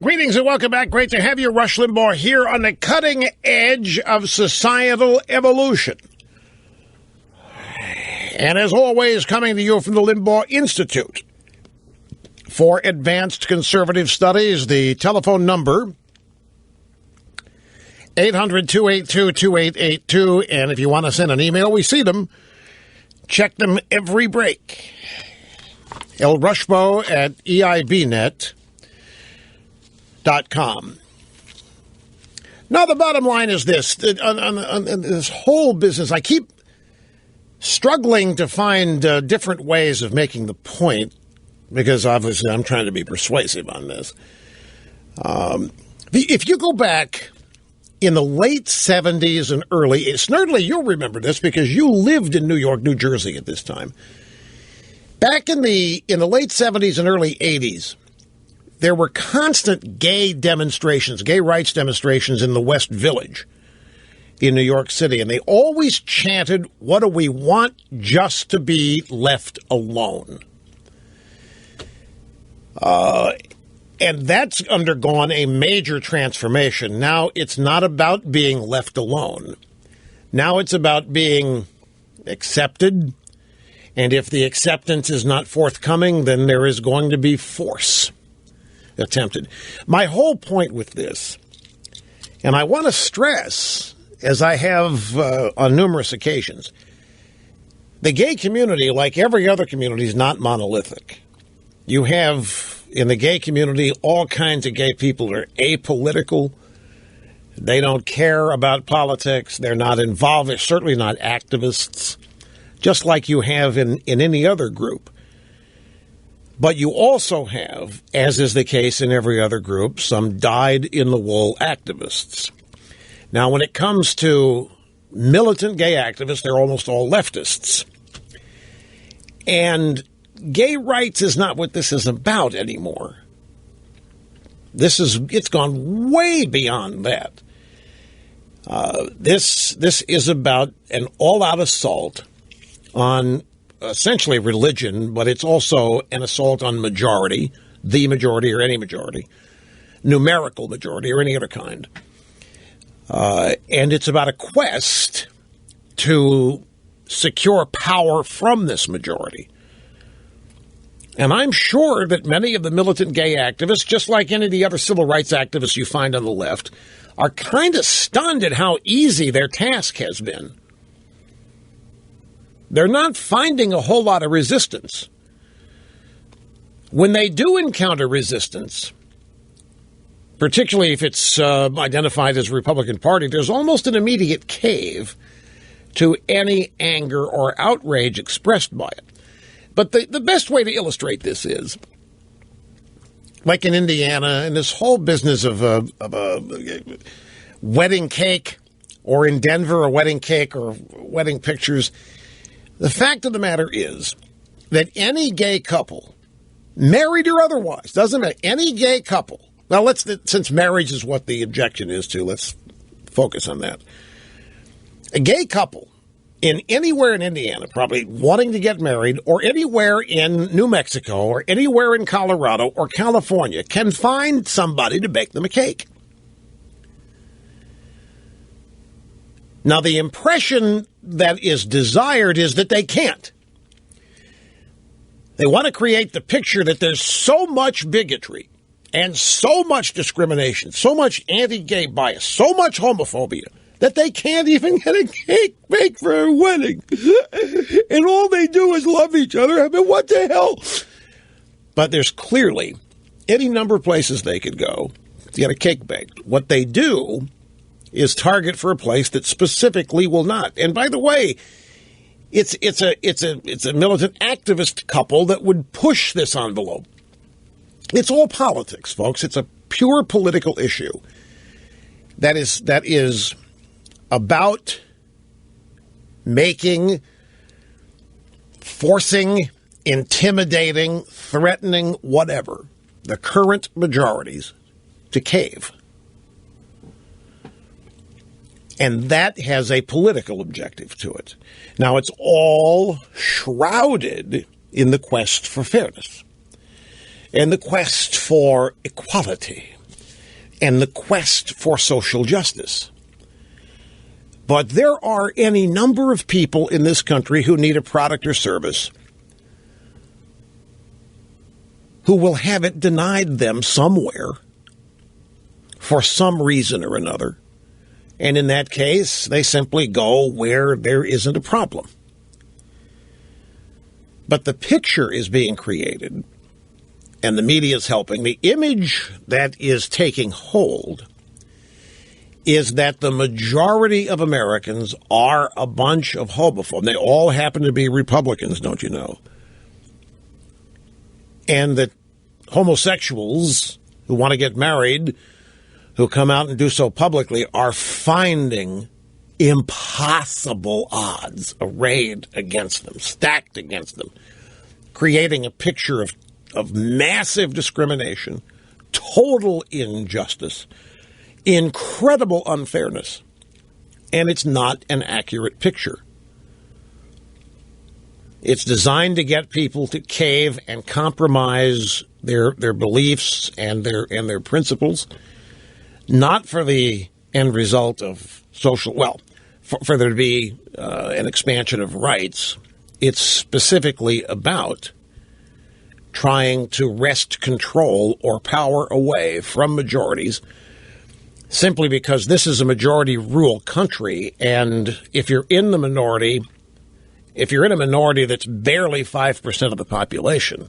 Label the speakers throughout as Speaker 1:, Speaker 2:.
Speaker 1: Greetings and welcome back. Great to have you, Rush Limbaugh, here on the cutting edge of societal evolution. And as always, coming to you from the Limbaugh Institute for Advanced Conservative Studies, the telephone number, 800-282-2882. And if you want to send an email, we see them. Check them every break. lrushbo at eibnet.com. Now, the bottom line is this. On this whole business, I keep struggling to find different ways of making the point, because obviously I'm trying to be persuasive on this. If you go back in the late 70s and early, Snerdley, you'll remember this because you lived in New York, New Jersey at this time. Back in the late 70s and early 80s, there were constant gay demonstrations, gay rights demonstrations in the West Village in New York City. And they always chanted, "What do we want? Just to be left alone." And that's undergone a major transformation. Now it's not about being left alone. Now it's about being accepted. And if the acceptance is not forthcoming, then there is going to be force attempted. My whole point with this, and I want to stress, as I have on numerous occasions, the gay community, like every other community, is not monolithic. You have, in the gay community, all kinds of gay people are apolitical. They don't care about politics. They're not involved. They're certainly not activists, just like you have in any other group. But you also have, as is the case in every other group, some dyed-in-the-wool activists. Now, when it comes to militant gay activists, they're almost all leftists. And gay rights is not what this is about anymore. It's gone way beyond that. This is about an all-out assault on essentially religion, but it's also an assault on majority, the majority or any majority, numerical majority or any other kind. And it's about a quest to secure power from this majority. And I'm sure that many of the militant gay activists, just like any of the other civil rights activists you find on the left, are kind of stunned at how easy their task has been. They're not finding a whole lot of resistance. When they do encounter resistance, particularly if it's identified as Republican Party, there's almost an immediate cave to any anger or outrage expressed by it. But the best way to illustrate this is, like in Indiana, and this whole business of a wedding cake, or in Denver, a wedding cake or wedding pictures. The fact of the matter is that any gay couple, married or otherwise, doesn't matter, any gay couple, well, since marriage is what the objection is to, let's focus on that. A gay couple anywhere in Indiana, probably wanting to get married, or anywhere in New Mexico, or anywhere in Colorado or California, can find somebody to bake them a cake. Now, the impression that is desired is that they can't. They want to create the picture that there's so much bigotry and so much discrimination, so much anti-gay bias, so much homophobia, that they can't even get a cake baked for a wedding. And all they do is love each other. I mean, what the hell? But there's clearly any number of places they could go to get a cake baked. What they do is target for a place that specifically will not. And by the way, it's a militant activist couple that would push this envelope. It's all politics, folks. It's a pure political issue that is about making, forcing, intimidating, threatening, whatever, the current majorities to cave. And that has a political objective to it. Now, it's all shrouded in the quest for fairness and the quest for equality and the quest for social justice. But there are any number of people in this country who need a product or service who will have it denied them somewhere for some reason or another. And in that case, they simply go where there isn't a problem. But the picture is being created, and the media is helping. The image that is taking hold is that the majority of Americans are a bunch of homophobes. They all happen to be Republicans, don't you know? And that homosexuals who want to get married, who come out and do so publicly, are finding impossible odds arrayed against them, stacked against them, creating a picture of massive discrimination, total injustice, incredible unfairness, and it's not an accurate picture. It's designed to get people to cave and compromise their beliefs and their principles, not for the end result of social, well, for there to be an expansion of rights. It's specifically about trying to wrest control or power away from majorities, simply because this is a majority rule country, and if you're in the minority, if you're in a minority that's barely 5% of the population,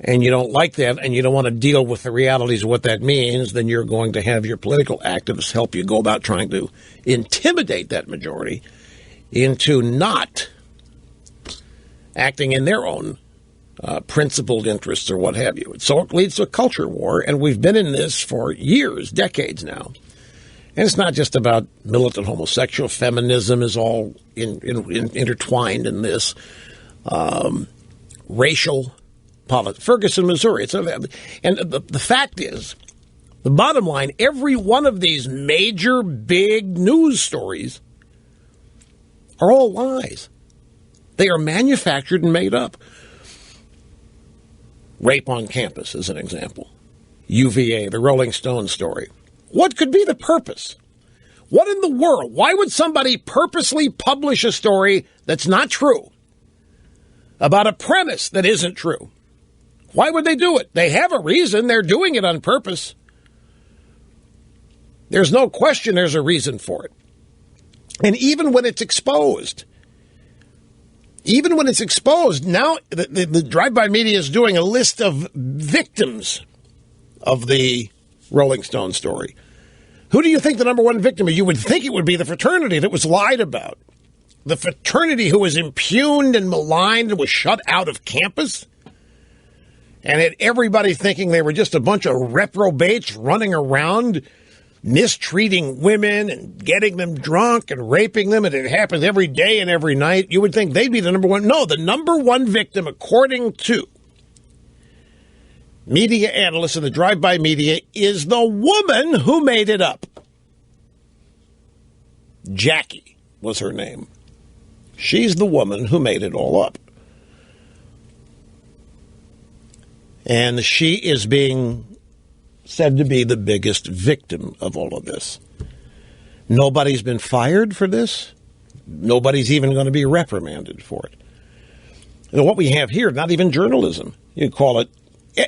Speaker 1: and you don't like that, and you don't want to deal with the realities of what that means, then you're going to have your political activists help you go about trying to intimidate that majority into not acting in their own principled interests or what have you. So it leads to a culture war, and we've been in this for years, decades now. And it's not just about militant homosexual. Feminism is all intertwined in this. Racial politics. Ferguson, Missouri. And the fact is, the bottom line, every one of these major big news stories are all lies. They are manufactured and made up. Rape on campus is an example. UVA, the Rolling Stone story. What could be the purpose? What in the world? Why would somebody purposely publish a story that's not true about a premise that isn't true? Why would they do it? They have a reason. They're doing it on purpose. There's no question there's a reason for it. And even when it's exposed, now the drive-by media is doing a list of victims of the Rolling Stone story. Who do you think the number one victim is? You would think it would be the fraternity that was lied about. The fraternity who was impugned and maligned and was shut out of campus, and had everybody thinking they were just a bunch of reprobates running around mistreating women and getting them drunk and raping them, and it happens every day and every night. You would think they'd be the number one. No, the number one victim, according to media analysts of the drive-by media, is the woman who made it up. Jackie was her name. She's the woman who made it all up. And she is being said to be the biggest victim of all of this. Nobody's been fired for this. Nobody's even going to be reprimanded for it. And what we have here, not even journalism. You call it.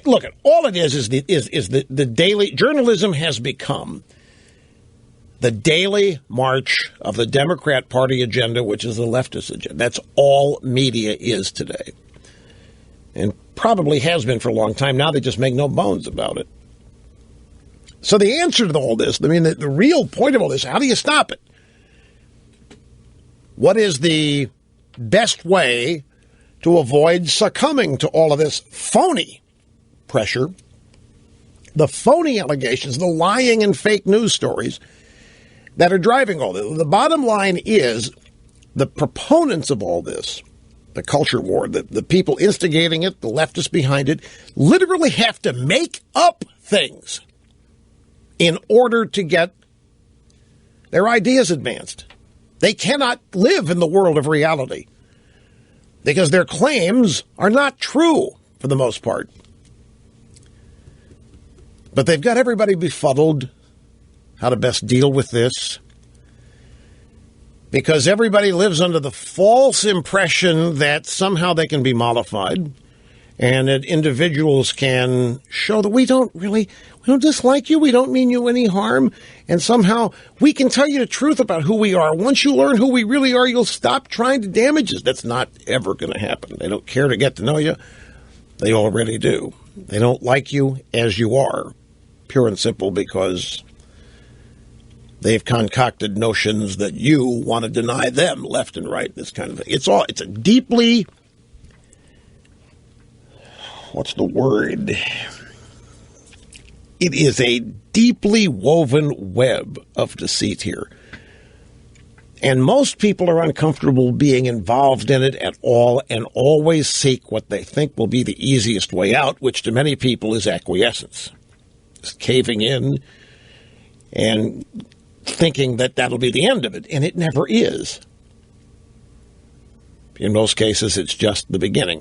Speaker 1: Look, all it is the daily journalism has become the daily march of the Democrat Party agenda, which is the leftist agenda. That's all media is today, and probably has been for a long time. Now they just make no bones about it. So the answer to all this, I mean, the real point of all this, how do you stop it? What is the best way to avoid succumbing to all of this phony pressure, the phony allegations, the lying and fake news stories that are driving all this? The bottom line is the proponents of all this, the culture war, the people instigating it, the leftists behind it, literally have to make up things in order to get their ideas advanced. They cannot live in the world of reality because their claims are not true for the most part. But they've got everybody befuddled how to best deal with this, because everybody lives under the false impression that somehow they can be mollified and that individuals can show that we don't dislike you, we don't mean you any harm, and somehow we can tell you the truth about who we are. Once you learn who we really are, you'll stop trying to damage us. That's not ever going to happen. They don't care to get to know you. They already do. They don't like you as you are, pure and simple, because they've concocted notions that you want to deny them left and right, this kind of thing. It's a deeply, what's the word? It is a deeply woven web of deceit here. And most people are uncomfortable being involved in it at all and always seek what they think will be the easiest way out, which to many people is acquiescence. Just caving in and thinking that that'll be the end of it, and it never is. In most cases, it's just the beginning.